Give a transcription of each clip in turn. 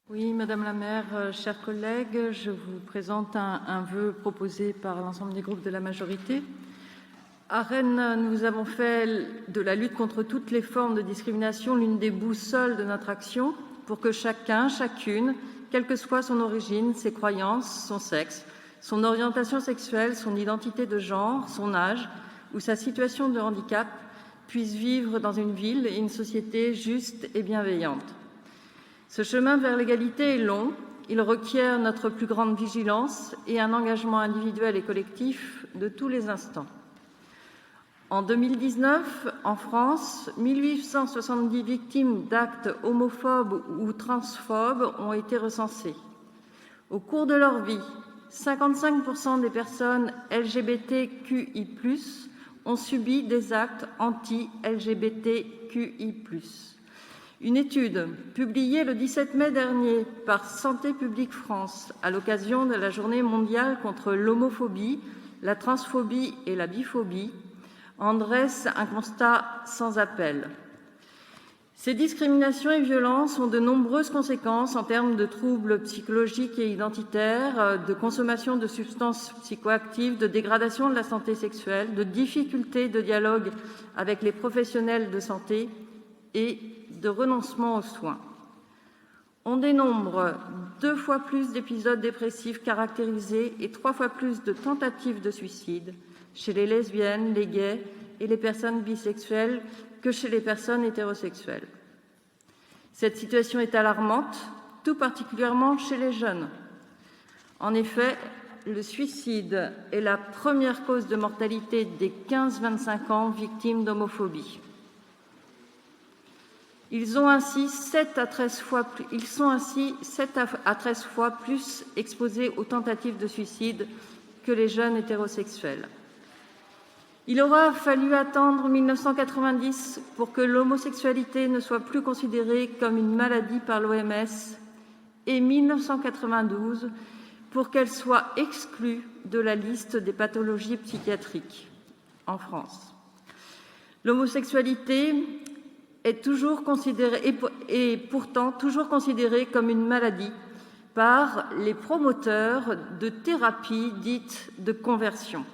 Oui, Madame la maire, chers collègues, je vous présente un vœu proposé par l'ensemble des groupes de la majorité. À Rennes, nous avons fait de la lutte contre toutes les formes de discrimination l'une des boussoles de notre action pour que chacun, chacune, quelle que soit son origine, ses croyances, son sexe, son orientation sexuelle, son identité de genre, son âge ou sa situation de handicap, puisse vivre dans une ville et une société juste et bienveillante. Ce chemin vers l'égalité est long, il requiert notre plus grande vigilance et un engagement individuel et collectif de tous les instants. En 2019, en France, 1870 victimes d'actes homophobes ou transphobes ont été recensées. Au cours de leur vie, 55% des personnes LGBTQI+, ont subi des actes anti-LGBTQI+. Une étude publiée le 17 mai dernier par Santé publique France à l'occasion de la Journée mondiale contre l'homophobie, la transphobie et la biphobie en dresse un constat sans appel. Ces discriminations et violences ont de nombreuses conséquences en termes de troubles psychologiques et identitaires, de consommation de substances psychoactives, de dégradation de la santé sexuelle, de difficultés de dialogue avec les professionnels de santé et de renoncement aux soins. On dénombre 2 fois plus d'épisodes dépressifs caractérisés et 3 fois plus de tentatives de suicide chez les lesbiennes, les gays et les personnes bisexuelles que chez les personnes hétérosexuelles. Cette situation est alarmante, tout particulièrement chez les jeunes. En effet, le suicide est la première cause de mortalité des 15-25 ans victimes d'homophobie. Ils sont ainsi 7 à 13 fois plus exposés aux tentatives de suicide que les jeunes hétérosexuels. Il aura fallu attendre 1990 pour que l'homosexualité ne soit plus considérée comme une maladie par l'OMS et 1992 pour qu'elle soit exclue de la liste des pathologies psychiatriques en France. L'homosexualité est pourtant toujours considérée comme une maladie par les promoteurs de thérapies dites de conversion.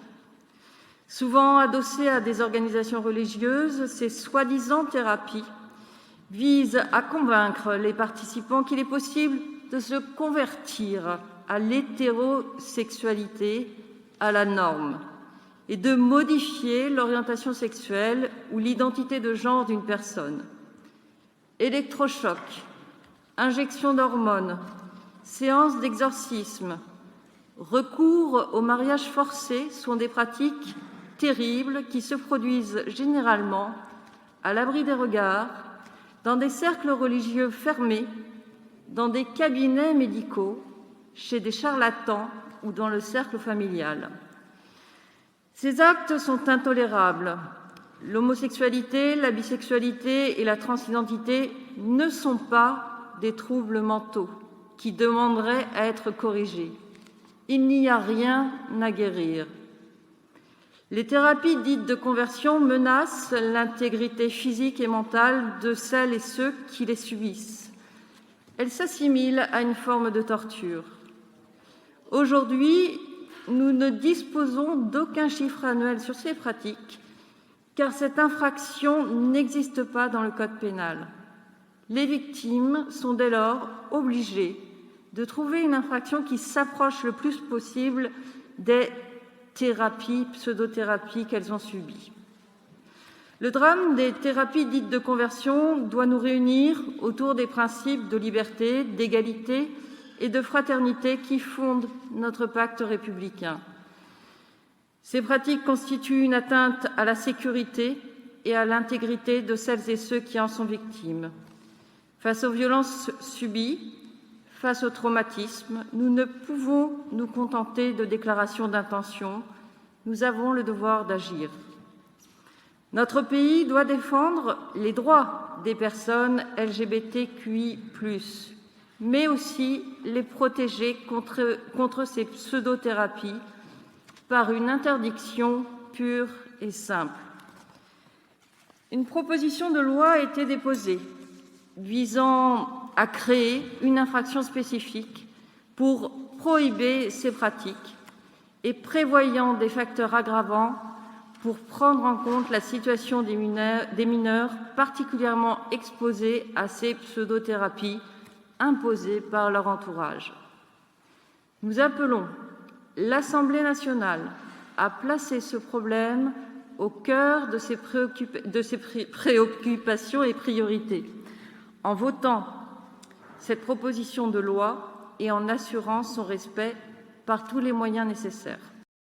Souvent adossées à des organisations religieuses, ces soi-disant thérapies visent à convaincre les participants qu'il est possible de se convertir à l'hétérosexualité, à la norme, et de modifier l'orientation sexuelle ou l'identité de genre d'une personne. Électrochocs, injection d'hormones, séances d'exorcisme, recours au mariage forcé sont des pratiques terribles qui se produisent généralement à l'abri des regards, dans des cercles religieux fermés, dans des cabinets médicaux, chez des charlatans ou dans le cercle familial. Ces actes sont intolérables. L'homosexualité, la bisexualité et la transidentité ne sont pas des troubles mentaux qui demanderaient à être corrigés. Il n'y a rien à guérir. Les thérapies dites de conversion menacent l'intégrité physique et mentale de celles et ceux qui les subissent. Elles s'assimilent à une forme de torture. Aujourd'hui, nous ne disposons d'aucun chiffre annuel sur ces pratiques, car cette infraction n'existe pas dans le code pénal. Les victimes sont dès lors obligées de trouver une infraction qui s'approche le plus possible des thérapies, pseudothérapies qu'elles ont subies. Le drame des thérapies dites de conversion doit nous réunir autour des principes de liberté, d'égalité et de fraternité qui fondent notre pacte républicain. Ces pratiques constituent une atteinte à la sécurité et à l'intégrité de celles et ceux qui en sont victimes. Face aux violences subies, face au traumatisme, nous ne pouvons nous contenter de déclarations d'intention. Nous avons le devoir d'agir. Notre pays doit défendre les droits des personnes LGBTQI+, mais aussi les protéger contre ces pseudothérapies par une interdiction pure et simple. Une proposition de loi a été déposée visant à créer une infraction spécifique pour prohiber ces pratiques et prévoyant des facteurs aggravants pour prendre en compte la situation des mineurs particulièrement exposés à ces pseudothérapies imposées par leur entourage. Nous appelons l'Assemblée nationale à placer ce problème au cœur de ses préoccupations et priorités, en votant cette proposition de loi et en assurant son respect par tous les moyens nécessaires.